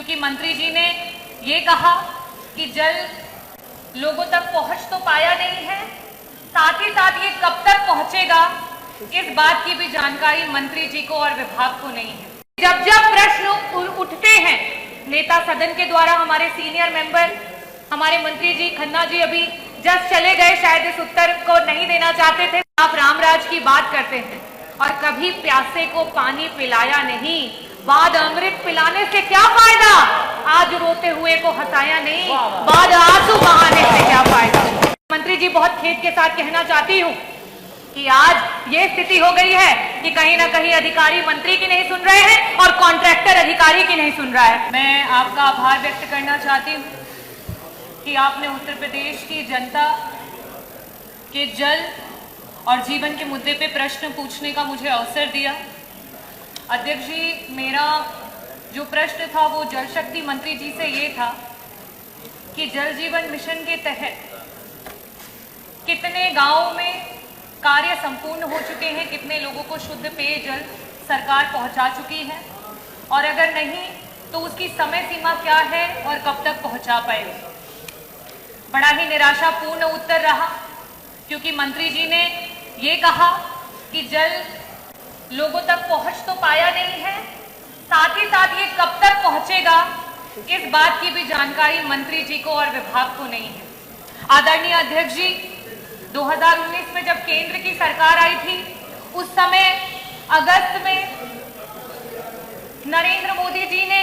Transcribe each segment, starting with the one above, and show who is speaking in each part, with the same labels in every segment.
Speaker 1: क्योंकि मंत्री जी ने ये कहा कि जल लोगों तक पहुंच तो पाया नहीं है, साथ ही साथ ये कब तक पहुंचेगा इस बात की भी जानकारी मंत्री जी को और विभाग को नहीं है। जब जब प्रश्न उठते हैं नेता सदन के द्वारा, हमारे सीनियर मेंबर हमारे मंत्री जी खन्ना जी अभी जस्ट चले गए, शायद इस उत्तर को नहीं देना चाहते थे। आप रामराज की बात करते हैं और कभी प्यासे को पानी पिलाया नहीं, बाद अमृत पिलाने से क्या फायदा, आज रोते हुए को हंसाया नहीं, बाद आंसू बहाने से क्या फायदा। मंत्री जी बहुत खेद के साथ कहना चाहती हूँ कि आज ये स्थिति हो गई है कि कहीं ना कहीं अधिकारी मंत्री की नहीं सुन रहे हैं और कॉन्ट्रैक्टर अधिकारी की नहीं सुन रहा है। मैं आपका आभार व्यक्त करना चाहती हूँ कि आपने उत्तर प्रदेश की जनता के जल और जीवन के मुद्दे पे प्रश्न पूछने का मुझे अवसर दिया। अध्यक्ष जी, मेरा जो प्रश्न था वो जल शक्ति मंत्री जी से ये था कि जल जीवन मिशन के तहत कितने गांवों में कार्य संपूर्ण हो चुके हैं, कितने लोगों को शुद्ध पेयजल सरकार पहुंचा चुकी है, और अगर नहीं तो उसकी समय सीमा क्या है और कब तक पहुंचा पाएगी। बड़ा ही निराशापूर्ण उत्तर रहा, क्योंकि मंत्री जी ने ये कहा कि जल लोगों तक पहुंच तो पाया नहीं है, साथ ही साथ ये कब तक पहुंचेगा इस बात की भी जानकारी मंत्री जी को और विभाग को नहीं है। आदरणीय अध्यक्ष जी, 2019 में जब केंद्र की सरकार आई थी, उस समय अगस्त में नरेंद्र मोदी जी ने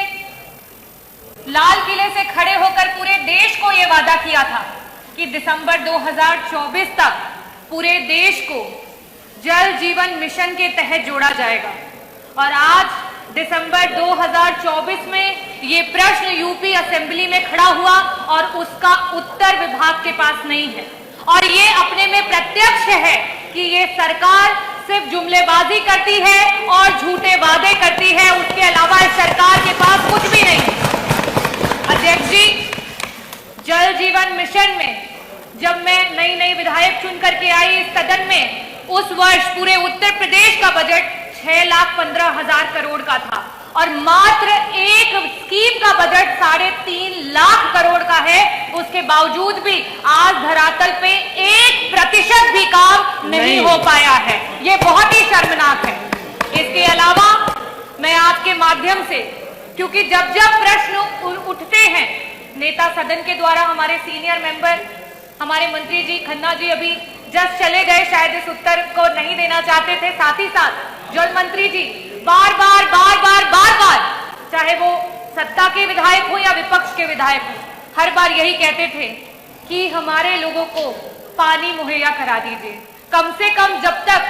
Speaker 1: लाल किले से खड़े होकर पूरे देश को यह वादा किया था कि दिसंबर 2024 तक पूरे देश को जल जीवन मिशन के तहत जोड़ा जाएगा, और आज दिसंबर 2024 में ये प्रश्न यूपी असेंबली में खड़ा हुआ और उसका उत्तर विभाग के पास नहीं है। और ये अपने में प्रत्यक्ष है कि ये सरकार सिर्फ जुमलेबाजी करती है और झूठे वादे करती है, उसके अलावा इस सरकार के पास कुछ भी नहीं है। अध्यक्ष जी, जल जीवन मिशन में जब मैं नई विधायक चुन करके आई इस सदन में, उस वर्ष पूरे उत्तर प्रदेश का बजट 6,15,000 करोड़ का था और मात्र एक स्कीम का बजट 3.5 लाख करोड़ का है। उसके बावजूद भी आज धरातल पे 1% भी काम नहीं हो पाया है। ये बहुत ही शर्मनाक है। इसके अलावा मैं आपके माध्यम से, क्योंकि जब जब प्रश्न उठते हैं नेता सदन के द्वारा, हमारे सीनियर मेंबर हमारे मंत्री जी खन्ना जी अभी जस्ट चले गए, शायद इस उत्तर को नहीं देना चाहते थे। साथ ही साथ जल मंत्री जी बार बार चाहे वो सत्ता के विधायक हो या विपक्ष के विधायक हो, हर बार यही कहते थे कि हमारे लोगों को पानी मुहैया करा दीजिए, कम से कम जब तक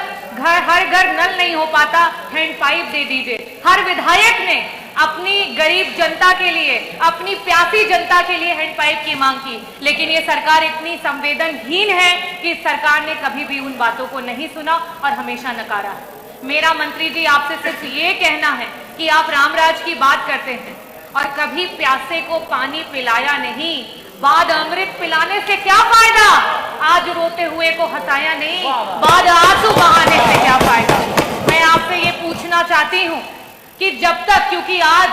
Speaker 1: हर घर नल नहीं हो पाता हैंड पाइप दे दीजिए। हर विधायक ने अपनी गरीब जनता के लिए, अपनी प्यासी जनता के लिए हैंड पाइप की मांग की, लेकिन ये सरकार इतनी संवेदनहीन है कि सरकार ने कभी भी उन बातों को नहीं सुना और हमेशा नकारा है। मेरा मंत्री जी आपसे सिर्फ ये कहना है कि आप रामराज की बात करते हैं और कभी प्यासे को पानी पिलाया नहीं, बाद अमृत पिलाने से क्या फायदा, आज रोते हुए को हंसाया नहीं, बाद आंसू बहाने से क्या फायदा। मैं आपसे ये पूछना चाहती हूँ कि जब तक, क्योंकि आज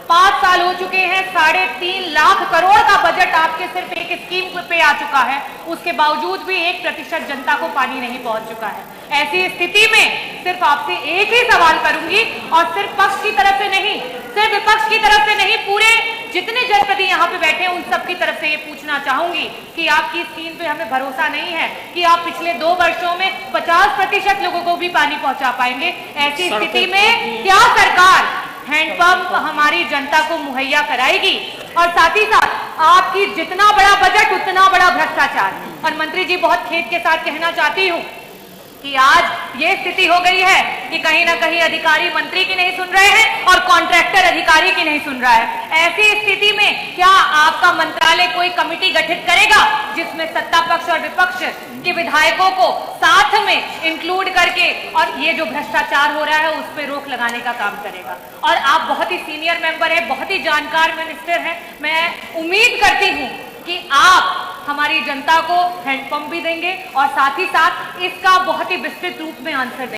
Speaker 1: 5 साल हो चुके हैं, 3.5 लाख करोड़ का बजट आपके सिर्फ एक स्कीम पे आ चुका है, उसके बावजूद भी 1% जनता को पानी नहीं पहुंच चुका है। ऐसी स्थिति में सिर्फ आपसे एक ही सवाल करूंगी, और सिर्फ पक्ष की तरफ से नहीं, सिर्फ विपक्ष की तरफ से नहीं, पूरे जितने जनप्रतिनिधि यहाँ पे बैठे हैं उन सबकी तरफ से ये पूछना चाहूंगी कि आपकी स्कीम पे हमें भरोसा नहीं है कि आप पिछले 2 वर्षों में 50% लोगों को भी पानी पहुंचा पाएंगे। ऐसी स्थिति में क्या सरकार हैंडपंप हमारी जनता को मुहैया कराएगी? और साथ ही साथ आपकी जितना बड़ा बजट उतना बड़ा भ्रष्टाचार। और मंत्री जी बहुत खेद के साथ कहना चाहती हूँ कि आज ये स्थिति हो गई है कि कहीं ना कहीं अधिकारी मंत्री की नहीं सुन रहे हैं और कॉन्ट्रैक्टर अधिकारी की नहीं सुन रहा है। ऐसी स्थिति में क्या आपका मंत्रालय कोई कमेटी गठित करेगा जिसमें सत्ता पक्ष और विपक्ष के विधायकों को साथ में इंक्लूड करके और ये जो भ्रष्टाचार हो रहा है उस पर रोक लगाने का काम करेगा? और आप बहुत ही सीनियर मेंबर है, बहुत ही जानकार मिनिस्टर है, मैं उम्मीद करती हूँ कि आप हमारी जनता को हैंडपंप भी देंगे और साथ ही साथ इसका बहुत ही विस्तृत रूप में आंसर देंगे।